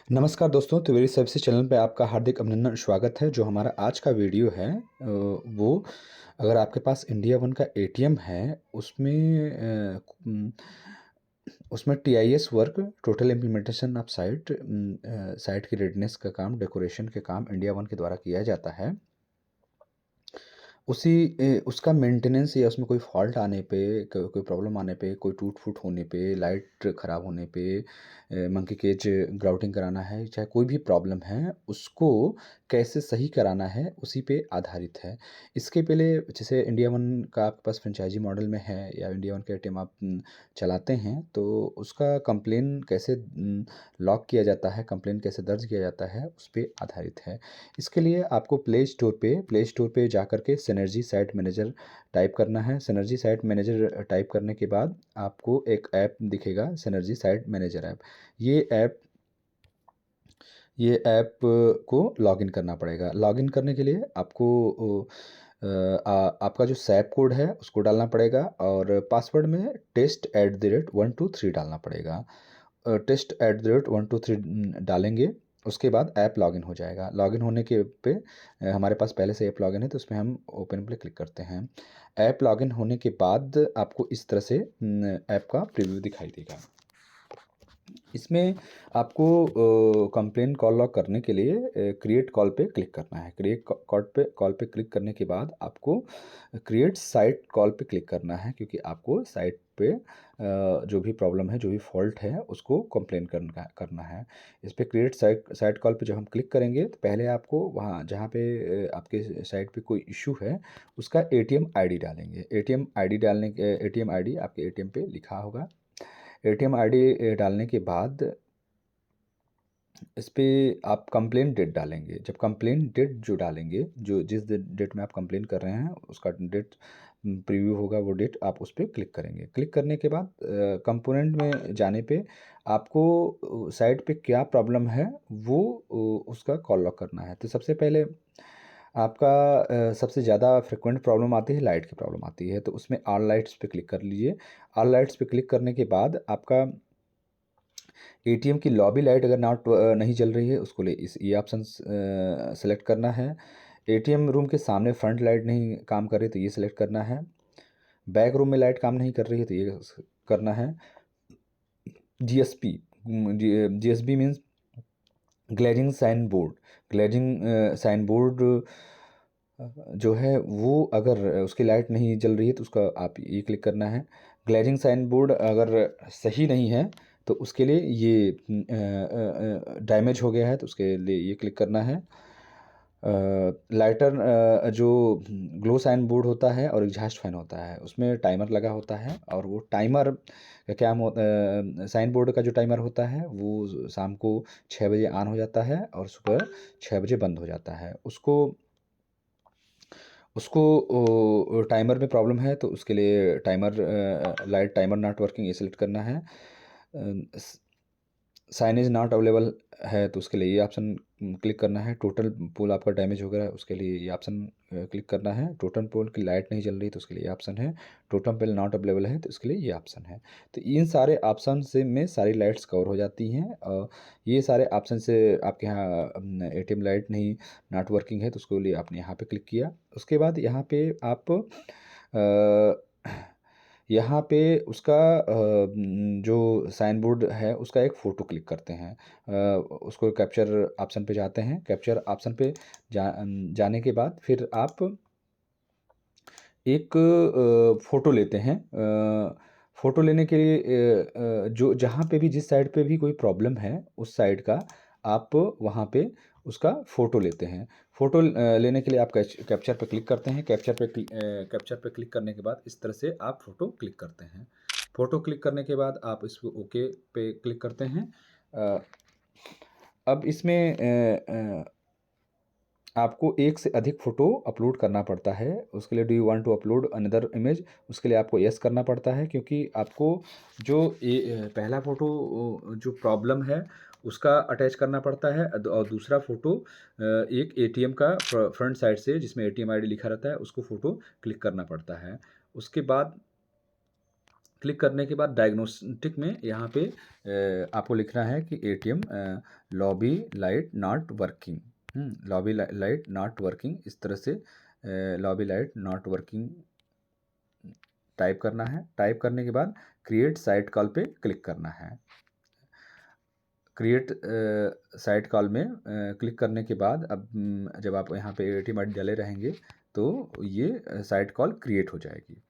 नमस्कार दोस्तों, Trivedi services channel पे आपका हार्दिक अभिनंदन स्वागत है। जो हमारा आज का वीडियो है वो अगर आपके पास इंडिया वन का एटीएम है उसमें TIS work total implementation of site की रेडनेस का काम, डेकोरेशन के काम इंडिया वन के द्वारा किया जाता है। उसका मेंटेनेंस या उसमें कोई फ़ॉल्ट आने पे, कोई प्रॉब्लम आने पे, कोई टूट-फूट होने पे, लाइट ख़राब होने पे, मंकी केज ग्राउटिंग कराना है, चाहे कोई भी प्रॉब्लम है, उसको कैसे सही कराना है, उसी पे आधारित है। इसके पहले जैसे इंडिया वन का आपके पास फ्रेंचाइज़ी मॉडल में है या इंडिया वन का एटीएम आप चलाते हैं, तो उसका कंप्लेन कैसे लॉग किया जाता है, कंप्लेन कैसे दर्ज किया जाता है, उस पे आधारित है। इसके लिए आपको प्ले स्टोर पे जा कर के सिनर्जी साइट मैनेजर टाइप करना है। सिनर्जी साइट मैनेजर टाइप करने के बाद आपको एक ऐप दिखेगा, सिनर्जी साइट मैनेजर ऐप। ये ऐप ये ऐप को लॉगिन करना पड़ेगा। लॉगिन करने के लिए आपको आपका जो सैप कोड है उसको डालना पड़ेगा और पासवर्ड में test@123 डालना पड़ेगा। test@123 डालेंगे, उसके बाद ऐप लॉगिन हो जाएगा। लॉगिन होने के पे हमारे पास पहले से ऐप लॉगिन है, तो उसमें हम ओपन पे क्लिक करते हैं। ऐप लॉगिन होने के बाद आपको इस तरह से ऐप का प्रीव्यू दिखाई देगा। इसमें आपको कंप्लेंट कॉल लॉग करने के लिए क्रिएट कॉल पे क्लिक करना है। क्रिएट कॉल पे क्लिक करने के बाद आपको क्रिएट साइट कॉल पे क्लिक करना है, क्योंकि आपको साइट पे जो भी प्रॉब्लम है, जो भी फॉल्ट है, उसको कंप्लेन करना है। इस पे क्रिएट साइट कॉल पे जब हम क्लिक करेंगे तो पहले आपको वहाँ जहाँ पे आपके साइट पे कोई इशू है उसका एटीएम आईडी डालेंगे। एटीएम आईडी आपके एटीएम पे लिखा होगा। एटीएम आईडी डालने के बाद इस पे आप कंप्लेंट डेट डालेंगे। जब कंप्लेंट डेट जो डालेंगे, जो जिस डेट में आप कंप्लेन कर रहे हैं उसका डेट प्रीव्यू होगा, वो डेट आप उस पर क्लिक करेंगे। क्लिक करने के बाद कंपोनेंट में जाने पे आपको साइट पे क्या प्रॉब्लम है वो उसका कॉल लॉग करना है। तो सबसे पहले आपका सबसे ज़्यादा फ्रिक्वेंट प्रॉब्लम आती है, लाइट की प्रॉब्लम आती है, तो उसमें ऑल लाइट्स पे क्लिक कर लीजिए। ऑल लाइट्स पे क्लिक करने के बाद आपका एटीएम की लॉबी लाइट अगर नहीं जल रही है, उसको ये ऑप्शन सेलेक्ट करना है। एटीएम रूम के सामने फ्रंट लाइट नहीं काम कर रही तो ये सिलेक्ट करना है। बैक रूम में लाइट काम नहीं कर रही है तो ये करना है। GSP GSB means glazing sign board. Glazing sign board जो है वो अगर उसकी लाइट नहीं जल रही है तो उसका आप ये क्लिक करना है। ग्लेजिंग साइन बोर्ड अगर सही नहीं है तो उसके लिए ये डैमेज हो गया है तो उसके लिए ये क्लिक करना है। लाइटर जो ग्लो साइन बोर्ड होता है और एग्जॉस्ट फैन होता है, उसमें टाइमर लगा होता है और वो टाइमर का क्या साइन बोर्ड का जो टाइमर होता है वो शाम को 6 बजे ऑन हो जाता है और सुबह 6 बजे बंद हो जाता है। उसको उसको टाइमर में प्रॉब्लम है तो उसके लिए लाइट टाइमर नॉट वर्किंग ये सेलेक्ट करना है। साइनेज नॉट अवेलेबल है तो उसके लिए ये ऑप्शन क्लिक करना है। टोटल पोल आपका डैमेज हो गया है उसके लिए ये ऑप्शन क्लिक करना है। टोटल पोल की लाइट नहीं जल रही तो उसके लिए ये ऑप्शन है। टोटल पोल नॉट अवेलेबल है तो इसके लिए ये ऑप्शन है। तो इन सारे ऑप्शन से में सारी लाइट्स कवर हो जाती हैं और ये सारे ऑप्शन से आपके यहाँ एटीएम लाइट नहीं नॉट वर्किंग है तो उसके लिए आपने यहाँ पे क्लिक किया। उसके बाद यहाँ पे आप यहाँ पे उसका जो साइन बोर्ड है उसका एक फ़ोटो क्लिक करते हैं। उसको कैप्चर ऑप्शन पे जाते हैं। कैप्चर ऑप्शन पे जाने के बाद फिर आप एक फ़ोटो लेते हैं। फ़ोटो लेने के लिए जो जहाँ पे भी जिस साइड पे भी कोई प्रॉब्लम है उस साइड का आप वहाँ पे उसका फ़ोटो लेते हैं। फ़ोटो लेने के लिए आप कैप्चर पे क्लिक करते हैं। कैप्चर पे क्लिक करने के बाद इस तरह से आप फ़ोटो क्लिक करते हैं। फ़ोटो क्लिक करने के बाद आप इसको ओके पे क्लिक करते हैं। अ, अब इसमें आपको एक से अधिक फ़ोटो अपलोड करना पड़ता है। उसके लिए do you want to upload another image, उसके लिए आपको येस करना पड़ता है, क्योंकि आपको जो पहला फ़ोटो जो प्रॉब्लम है उसका अटैच करना पड़ता है और दूसरा फ़ोटो एक एटीएम का फ्रंट साइड से जिसमें एटीएम आईडी लिखा रहता है उसको फ़ोटो क्लिक करना पड़ता है। उसके बाद क्लिक करने के बाद डायग्नोस्टिक में यहाँ पे आपको लिखना है कि ATM lobby light not working, lobby light not working, इस तरह से lobby light not working type करना है। टाइप करने के बाद क्रिएट साइट कॉल पे क्लिक करना है। क्रिएट साइट कॉल में क्लिक करने के बाद अब जब आप यहाँ पे एटीएम आई डी डाले रहेंगे तो ये साइट कॉल क्रिएट हो जाएगी।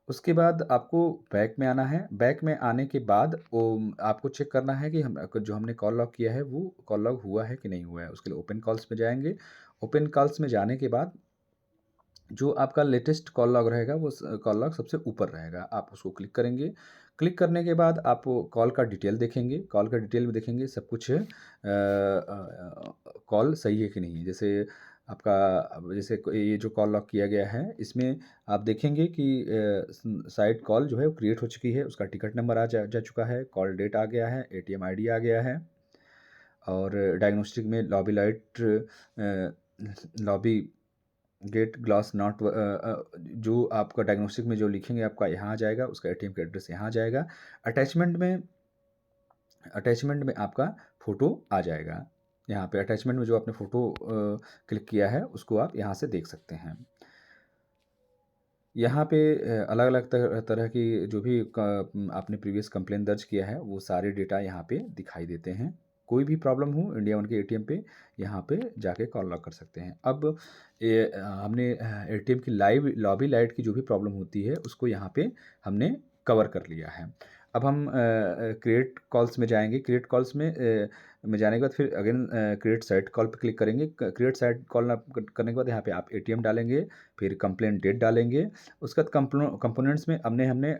उसके बाद आपको बैक में आना है। बैक में आने के बाद वो आपको चेक करना है कि हम जो हमने कॉल लॉग किया है वो कॉल लॉग हुआ है कि नहीं हुआ है। उसके लिए ओपन कॉल्स में जाएंगे। ओपन कॉल्स में जाने के बाद जो आपका लेटेस्ट कॉल लॉग रहेगा वो कॉल लॉग सबसे ऊपर रहेगा, आप उसको क्लिक करेंगे। क्लिक करने के बाद आप कॉल का डिटेल देखेंगे। कॉल का डिटेल में देखेंगे सब कुछ कॉल सही है कि नहीं है। जैसे आपका जैसे ये जो कॉल लॉग किया गया है इसमें आप देखेंगे कि साइट कॉल जो है वो क्रिएट हो चुकी है, उसका टिकट नंबर जा चुका है, कॉल डेट आ गया है, एटीएम आईडी आ गया है, और डायग्नोस्टिक में lobby light lobby gate glass not जो आपका डायग्नोस्टिक में जो लिखेंगे आपका यहाँ आ जाएगा, उसका एटीएम का एड्रेस यहाँ आ जाएगा। अटैचमेंट में आपका फ़ोटो आ जाएगा। यहाँ पे अटैचमेंट में जो आपने फ़ोटो क्लिक किया है उसको आप यहाँ से देख सकते हैं। यहाँ पे अलग अलग तरह की जो भी आपने प्रीवियस कंप्लेन दर्ज किया है वो सारे डेटा यहाँ पे दिखाई देते हैं। कोई भी प्रॉब्लम हो इंडिया वन के एटीएम पे यहाँ पे जाके कॉल लॉग कर सकते हैं। अब हमने एटीएम की लाइव लॉबी लाइट की जो भी प्रॉब्लम होती है उसको यहाँ पे हमने कवर कर लिया है। अब हम क्रिएट कॉल्स में जाएंगे। क्रिएट कॉल्स में जाने के बाद फिर अगेन क्रिएट साइट कॉल पे क्लिक करेंगे। क्रिएट साइट कॉल करने के बाद यहाँ पे आप एटीएम डालेंगे, फिर कंप्लेंट डेट डालेंगे। उसके बाद कंपोनेंट्स में हमने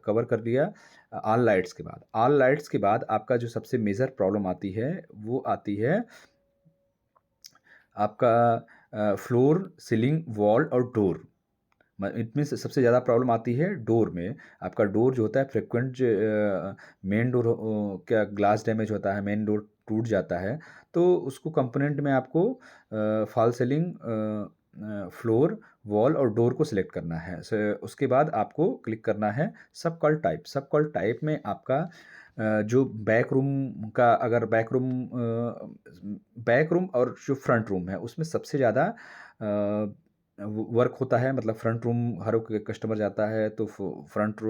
कवर कर लिया ऑल लाइट्स के बाद। ऑल लाइट्स के बाद आपका जो सबसे मेजर प्रॉब्लम आती है वो आती है आपका फ्लोर, सीलिंग, वॉल और डोर। इनमें से सबसे ज़्यादा प्रॉब्लम आती है डोर में। आपका डोर जो होता है फ्रिक्वेंट मेन डोर क्या ग्लास डैमेज होता है, मेन डोर टूट जाता है, तो उसको कंपोनेंट में आपको फॉल सीलिंग, फ्लोर, वॉल और डोर को सिलेक्ट करना है। उसके बाद आपको क्लिक करना है सब कॉल टाइप। सब कॉल टाइप में आपका जो बैक रूम का, अगर बैक रूम और जो फ्रंट रूम है उसमें सबसे ज़्यादा वर्क होता है। मतलब फ्रंट रूम हर कस्टमर जाता है तो फ्रंट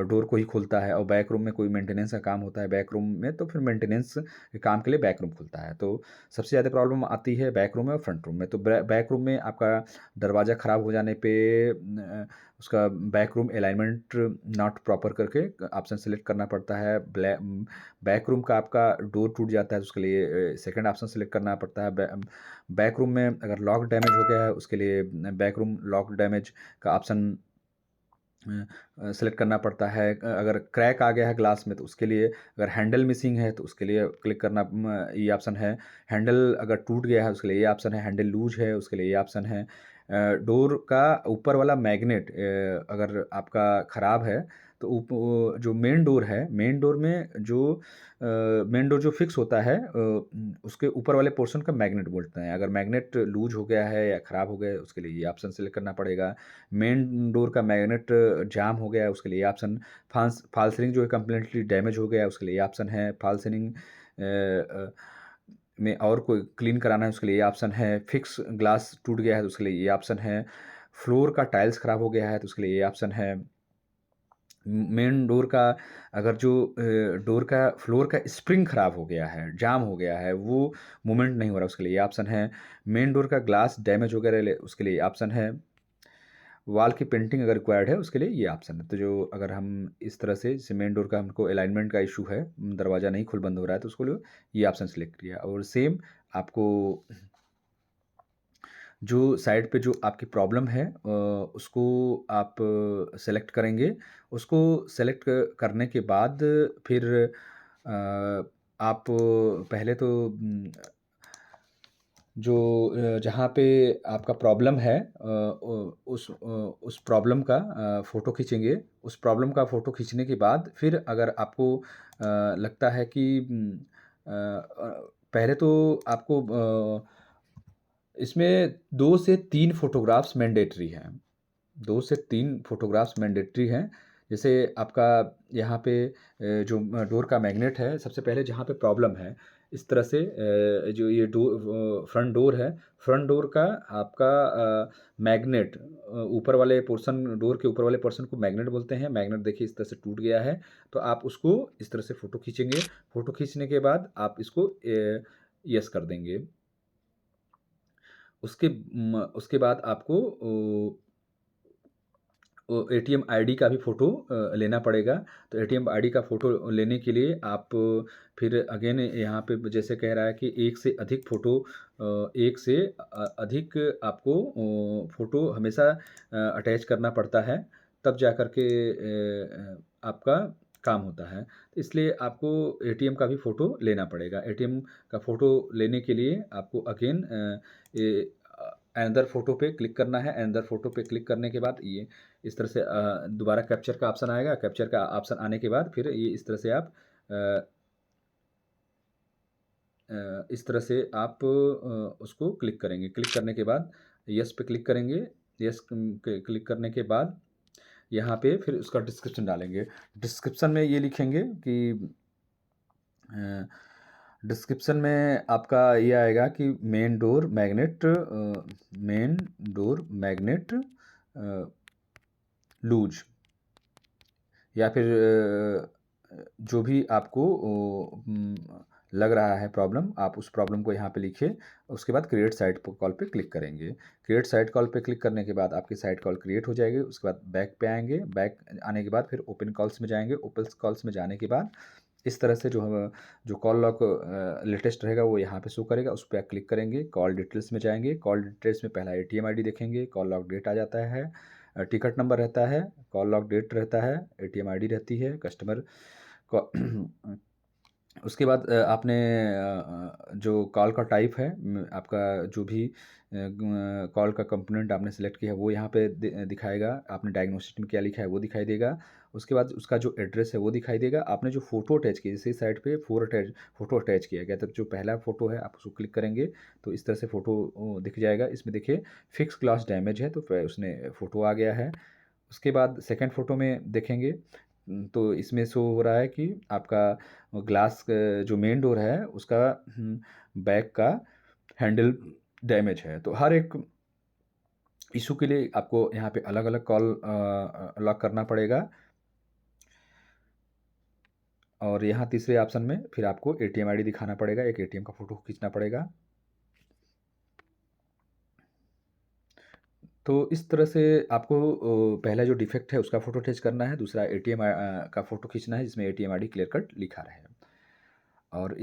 डोर को ही खोलता है, और बैक रूम में कोई मेंटेनेंस का काम होता है बैक रूम में तो फिर मेंटेनेंस के काम के लिए बैक रूम खुलता है। तो सबसे ज़्यादा प्रॉब्लम आती है बैक रूम में और फ्रंट रूम में। तो बैक रूम में आपका दरवाज़ा ख़राब हो जाने पे उसका back room alignment not proper करके ऑप्शन सेलेक्ट करना पड़ता है। बैक रूम का आपका डोर टूट जाता है तो उसके लिए सेकंड ऑप्शन सेलेक्ट करना पड़ता है। बैक रूम में अगर लॉक डैमेज हो गया है उसके लिए बैक रूम लॉक डैमेज का ऑप्शन सेलेक्ट करना पड़ता है। अगर क्रैक आ गया है ग्लास में तो उसके लिए, अगर हैंडल मिसिंग है तो उसके लिए क्लिक करना ये ऑप्शन है। हैंडल अगर टूट गया है उसके लिए ये ऑप्शन है। हैंडल लूज है उसके लिए ये ऑप्शन है। डोर का ऊपर वाला मैग्नेट अगर आपका ख़राब है तो जो मेन डोर है, मेन डोर जो फिक्स होता है उसके ऊपर वाले पोर्शन का मैग्नेट बोलते हैं। अगर मैग्नेट लूज हो गया है या ख़राब हो गया है उसके लिए ये ऑप्शन सेलेक्ट करना पड़ेगा। मेन डोर का मैग्नेट जाम हो गया है उसके लिए ये ऑप्शन। फॉल सीलिंग जो है कम्प्लीटली डैमेज हो गया है उसके लिए ये ऑप्शन है। फॉल सीलिंग में और कोई क्लीन कराना है उसके लिए ये ऑप्शन है। फिक्स ग्लास टूट गया है तो उसके लिए ये ऑप्शन है। फ्लोर का टाइल्स ख़राब हो गया है तो उसके लिए ये ऑप्शन है। मेन डोर का अगर जो डोर का फ्लोर का स्प्रिंग ख़राब हो गया है, जाम हो गया है, वो मूवमेंट नहीं हो रहा उसके लिए ये ऑप्शन है। मेन डोर का ग्लास डैमेज हो गया उसके लिए ये ऑप्शन है। वॉल की पेंटिंग अगर रिक्वायर्ड है उसके लिए ये ऑप्शन है। तो जो अगर हम इस तरह से जैसे मेन डोर का हमको अलाइनमेंट का इशू है, दरवाज़ा नहीं खुल बंद हो रहा है तो उसको लिए ये ऑप्शन सेलेक्ट किया, और सेम आपको जो साइड पे जो आपकी प्रॉब्लम है उसको आप सेलेक्ट करेंगे। उसको सेलेक्ट करने के बाद फिर आप पहले तो जो जहाँ पे आपका प्रॉब्लम है उस प्रॉब्लम का फ़ोटो खींचेंगे। उस प्रॉब्लम का फ़ोटो खींचने के बाद फिर अगर आपको लगता है कि पहले तो आपको इसमें 2 से 3 फ़ोटोग्राफ्स मैंडेटरी हैं। 2 से 3 फ़ोटोग्राफ्स मैंडेटरी हैं। जैसे आपका यहाँ पे जो डोर का मैग्नेट है, सबसे पहले जहाँ पे प्रॉब्लम है, इस तरह से जो ये फ्रंट डोर है, फ्रंट डोर का आपका मैग्नेट ऊपर वाले पोर्शन, डोर के ऊपर वाले पोर्शन को मैग्नेट बोलते हैं। मैग्नेट देखिए इस तरह से टूट गया है, तो आप उसको इस तरह से फ़ोटो खींचेंगे। फ़ोटो खींचने के बाद आप इसको येस कर देंगे। उसके बाद आपको एटीएम आईडी का भी फ़ोटो लेना पड़ेगा। तो एटीएम आईडी का फ़ोटो लेने के लिए आप फिर अगेन यहाँ पे जैसे कह रहा है कि एक से अधिक फ़ोटो एक से अधिक आपको फ़ोटो हमेशा अटैच करना पड़ता है, तब जा कर के आपका काम होता है। तो इसलिए आपको एटीएम का भी फ़ोटो लेना पड़ेगा। एटीएम का फ़ोटो लेने के लिए आपको अगेन अनदर फ़ोटो पे क्लिक करना है। अनदर फ़ोटो पे क्लिक करने के बाद ये इस तरह से दोबारा कैप्चर का ऑप्शन आएगा। कैप्चर का ऑप्शन आने के बाद फिर ये इस तरह से आप उसको क्लिक करेंगे। क्लिक करने के बाद यस पे क्लिक करेंगे। यस क्लिक करने के बाद यहाँ पे फिर उसका डिस्क्रिप्शन डालेंगे। डिस्क्रिप्शन में ये लिखेंगे कि डिस्क्रिप्शन में आपका ये आएगा कि मेन डोर मैग्नेट लूज, या फिर जो भी आपको लग रहा है प्रॉब्लम, आप उस प्रॉब्लम को यहाँ पे लिखिए। उसके बाद क्रिएट साइट कॉल पे क्लिक करेंगे। क्रिएट साइट कॉल पे क्लिक करने के बाद आपकी साइट कॉल क्रिएट हो जाएगी। उसके बाद बैक पे आएंगे। बैक आने के बाद फिर ओपन कॉल्स में जाएंगे। ओपन कॉल्स में जाने के बाद इस तरह से जो कॉल लॉग लेटेस्ट रहेगा वो यहाँ पे शो करेगा। उस पर क्लिक करेंगे। कॉल डिटेल्स में जाएंगे। कॉल डिटेल्स में पहला एटीएम आईडी देखेंगे। कॉल लॉग डेट आ जाता है, टिकट नंबर रहता है, कॉल लॉग डेट रहता है, एटीएम आईडी रहती है, कस्टमर उसके बाद आपने जो कॉल का टाइप है, आपका जो भी कॉल का कंपोनेंट आपने सेलेक्ट किया है वो यहाँ पे दिखाएगा। आपने डायग्नोस्टिक में क्या लिखा है वो दिखाई देगा। उसके बाद उसका जो एड्रेस है वो दिखाई देगा। आपने जो फ़ोटो अटैच की, जैसे साइड पे फ़ोटो अटैच किया गया, तो जो पहला फ़ोटो है आप उसको क्लिक करेंगे तो इस तरह से फ़ोटो दिख जाएगा। इसमें देखिए फिक्स ग्लास डैमेज है, तो उसने फ़ोटो आ गया है। उसके बाद सेकंड फ़ोटो में देखेंगे तो इसमें शो हो रहा है कि आपका ग्लास जो मेन डोर है उसका बैक का हैंडल डैमेज है। तो हर एक इशू के लिए आपको यहाँ पे अलग अलग कॉल लॉक करना पड़ेगा। और यहाँ तीसरे ऑप्शन में फिर आपको एटीएम आईडी दिखाना पड़ेगा, एक एटीएम का फ़ोटो खींचना पड़ेगा। तो इस तरह से आपको पहला जो डिफेक्ट है उसका फ़ोटो अटैच करना है। दूसरा एटीएम का फ़ोटो खींचना है जिसमें एटीएम आईडी क्लियर कट लिखा रहे। और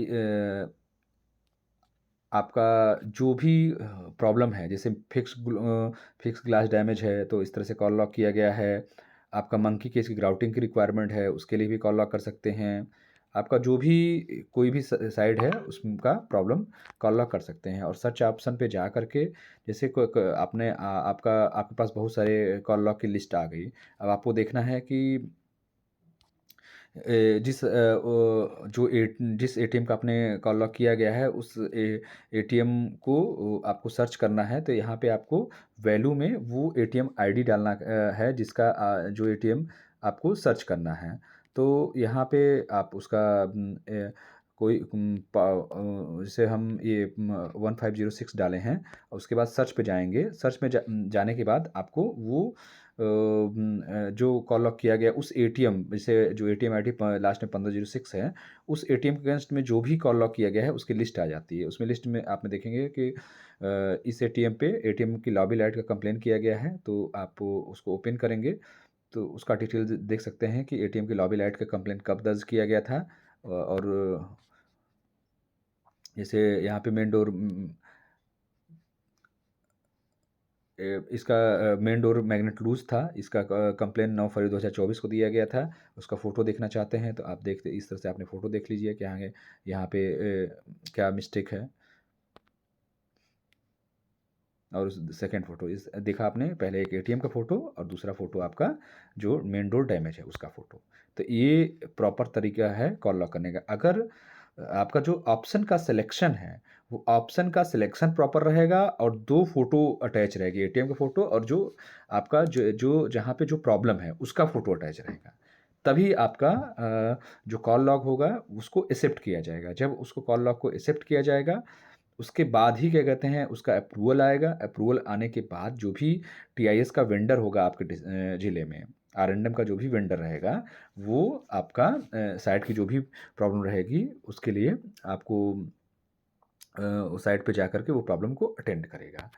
आपका जो भी प्रॉब्लम है, जैसे फिक्स ग्लास डैमेज है तो इस तरह से कॉल लॉक किया गया है। आपका मंकी केस की ग्राउटिंग की रिक्वायरमेंट है, उसके लिए भी कॉल लॉक कर सकते हैं। आपका जो भी कोई भी साइड है उसका प्रॉब्लम कॉल लॉक कर सकते हैं। और सर्च ऑप्शन पे जा करके जैसे आपके पास बहुत सारे कॉल लॉक की लिस्ट आ गई। अब आपको देखना है कि जिस एटीएम का आपने कॉल लॉक किया गया है उस एटीएम को आपको सर्च करना है। तो यहाँ पे आपको वैल्यू में वो एटीएम आईडी डालना है जिसका जो एटीएम आपको सर्च करना है। तो यहाँ पे आप उसका कोई जैसे हम ये 1506 डाले हैं। उसके बाद सर्च पे जाएंगे। सर्च में जाने के बाद आपको वो जो कॉल लॉक किया गया उस एटीएम, जैसे जो एटीएम आईडी लास्ट में 1506 है, उस एटीएम के अगेंस्ट में जो भी कॉल लॉक किया गया है उसकी लिस्ट आ जाती है। उसमें लिस्ट में आप में देखेंगे कि इस एटीएम पे एटीएम की लॉबी लाइट का कंप्लेन किया गया है। तो आप उसको ओपन करेंगे तो उसका डिटेल देख सकते हैं कि एटीएम की लॉबी लाइट का कंप्लेन कब दर्ज किया गया था। और जैसे यहाँ पे मेन डोर इसका मेन डोर मैग्नेट लूज था, इसका कंप्लेन 9 फरवरी 2024 को दिया गया था। उसका फ़ोटो देखना चाहते हैं तो आप देखते इस तरह से आपने फ़ोटो देख लीजिए क्या है यहाँ पे क्या मिस्टेक है। और सेकंड फ़ोटो इस देखा आपने, पहले एक एटीएम का फ़ोटो और दूसरा फ़ोटो आपका जो मेन डोर डैमेज है उसका फ़ोटो। तो ये प्रॉपर तरीका है कॉल लॉक करने का। अगर आपका जो ऑप्शन का सिलेक्शन है, वो ऑप्शन का सिलेक्शन प्रॉपर रहेगा और 2 फ़ोटो अटैच रहेगी, एटीएम का फ़ोटो और जो आपका जो जो जहाँ पे जो प्रॉब्लम है, उसका फ़ोटो अटैच रहेगा। तभी आपका जो कॉल लॉग होगा, उसको एक्सेप्ट किया जाएगा। जब उसको कॉल लॉग को एक्सेप्ट किया जाएगा, उसके बाद ही क्या कहते हैं, उसका अप्रूवल आएगा। अप्रूवल आने के बाद जो भी टीआईएस का वेंडर होगा आपके ज़िले में, आर&एम का जो भी वेंडर रहेगा, वो आपका साइट की जो भी प्रॉब्लम रहेगी, उसके लिए आपको उस साइट पे जाकर के वो प्रॉब्लम को अटेंड करेगा।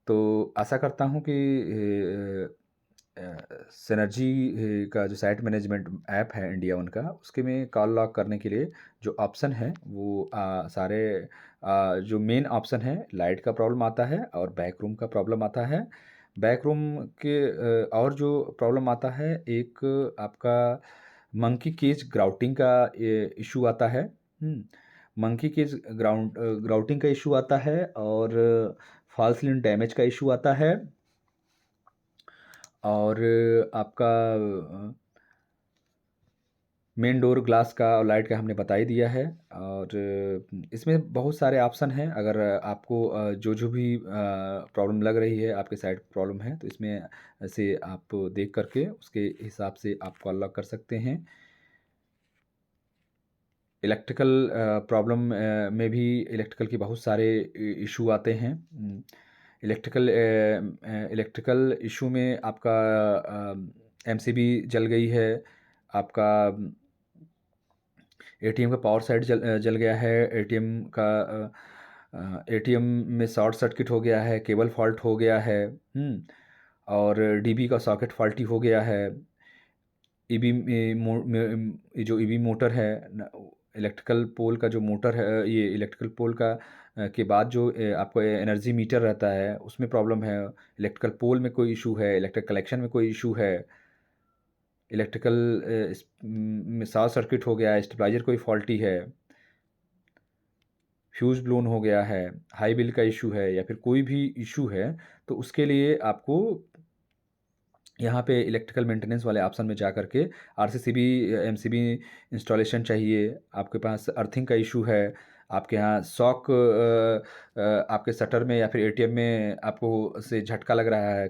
तो आशा करता हूँ कि सिनर्जी का जो साइट मैनेजमेंट ऐप है इंडिया वन का, उसके में कॉल लॉग करने के लिए जो ऑप्शन है वो सारे जो मेन ऑप्शन है, लाइट का प्रॉब्लम आता है और बैक रूम का प्रॉब्लम आता है। बैक रूम के और जो प्रॉब्लम आता है, एक आपका मंकी केज ग्राउटिंग का इशू आता है। मंकी केज ग्राउटिंग का इशू आता है और फॉल्स लाइन डैमेज का इशू आता है और आपका मेन डोर ग्लास का और लाइट का हमने बता ही दिया है। और इसमें बहुत सारे ऑप्शन हैं। अगर आपको जो भी प्रॉब्लम लग रही है, आपके साइड प्रॉब्लम है, तो इसमें से आप देख करके उसके हिसाब से आप कॉल लॉग कर सकते हैं। इलेक्ट्रिकल प्रॉब्लम में भी इलेक्ट्रिकल के बहुत सारे इशू आते हैं। इलेक्ट्रिकल इशू में आपका एमसीबी जल गई है, आपका एटीएम का पावर साइड जल गया है, एटीएम में शॉर्ट सर्किट हो गया है, केबल फॉल्ट हो गया है, और डीबी का सॉकेट फॉल्टी हो गया है। ईबी ये जो ईबी मोटर है, इलेक्ट्रिकल पोल का जो मोटर है, ये इलेक्ट्रिकल पोल का के बाद जो आपको एनर्जी मीटर रहता है, उसमें प्रॉब्लम है। इलेक्ट्रिकल पोल में कोई इशू है, इलेक्ट्रिक कलेक्शन में कोई इशू है, इलेक्ट्रिकल में शॉर्ट सर्किट हो गया है, स्टेबलाइजर कोई फॉल्टी है, फ्यूज़ ब्लोन हो गया है, हाई बिल का इशू है, या फिर कोई भी इशू है, तो उसके लिए आपको यहाँ पे इलेक्ट्रिकल मेंटेनेंस वाले ऑप्शन में जा करके आरसीसीबी एमसीबी इंस्टॉलेशन चाहिए, आपके पास अर्थिंग का इशू है, आपके यहाँ शॉक आपके शटर में या फिर एटीएम में आपको से झटका लग रहा है,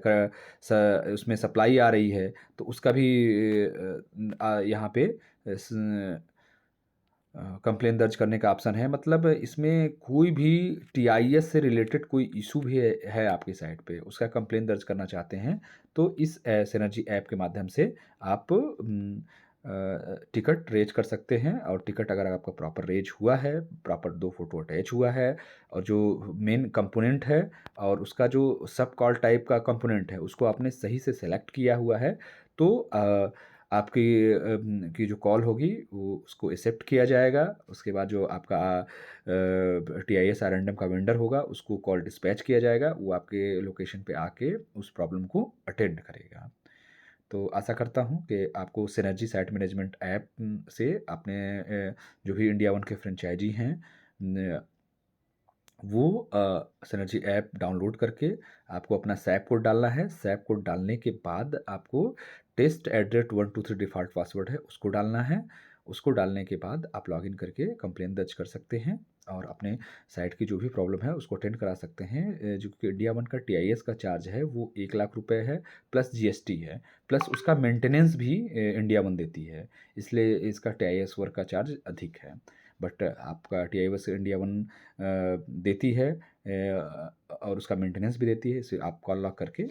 उसमें सप्लाई आ रही है, तो उसका भी यहाँ पे कंप्लेन दर्ज करने का ऑप्शन है। मतलब इसमें कोई भी टीआईएस से रिलेटेड कोई इशू भी है आपकी साइट पे, उसका कंप्लेन दर्ज करना चाहते हैं, तो इस सिनर्जी ऐप के माध्यम से आप टिकट रेज कर सकते हैं। और टिकट अगर आपका प्रॉपर रेज हुआ है, प्रॉपर 2 फ़ोटो अटैच हुआ है, और जो मेन कंपोनेंट है और उसका जो सब कॉल टाइप का कंपोनेंट है, उसको आपने सही से सेलेक्ट किया हुआ है, तो आपकी की जो कॉल होगी वो उसको एक्सेप्ट किया जाएगा। उसके बाद जो आपका टीआईएस आर&एम का वेंडर होगा, उसको कॉल डिस्पैच किया जाएगा, वो आपके लोकेशन पे आके उस प्रॉब्लम को अटेंड करेगा। तो आशा करता हूँ कि आपको सिनर्जी साइट मैनेजमेंट ऐप से आपने जो भी इंडिया वन के फ्रेंचाइजी हैं, वो सिनर्जी ऐप डाउनलोड करके आपको अपना सैप कोड डालना है। सैप कोड डालने के बाद आपको test@123 डिफ़ॉल्ट पासवर्ड है, उसको डालना है। उसको डालने के बाद आप लॉगिन करके कंप्लेन दर्ज कर सकते हैं और अपने साइट की जो भी प्रॉब्लम है उसको अटेंड करा सकते हैं। जो कि इंडिया वन का टीआईएस का चार्ज है वो 1,00,000 रुपये है, प्लस जीएसटी है, प्लस उसका मेंटेनेंस भी इंडिया वन देती है, इसलिए इसका टीआईएस वर्क का चार्ज अधिक है। बट आपका टीआईएस इंडिया वन देती है और उसका मेंटेनेंस भी देती है, इसे आप कॉल लॉक करके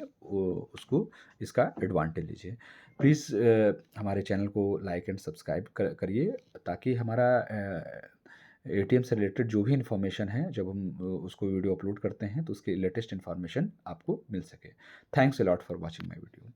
उसको इसका एडवांटेज लीजिए। प्लीज़ हमारे चैनल को लाइक एंड सब्सक्राइब करिए, ताकि हमारा एटीएम से रिलेटेड जो भी इन्फॉर्मेशन है, जब हम उसको वीडियो अपलोड करते हैं, तो उसकी लेटेस्ट इन्फॉर्मेशन आपको मिल सके। Thanks a lot for watching my video.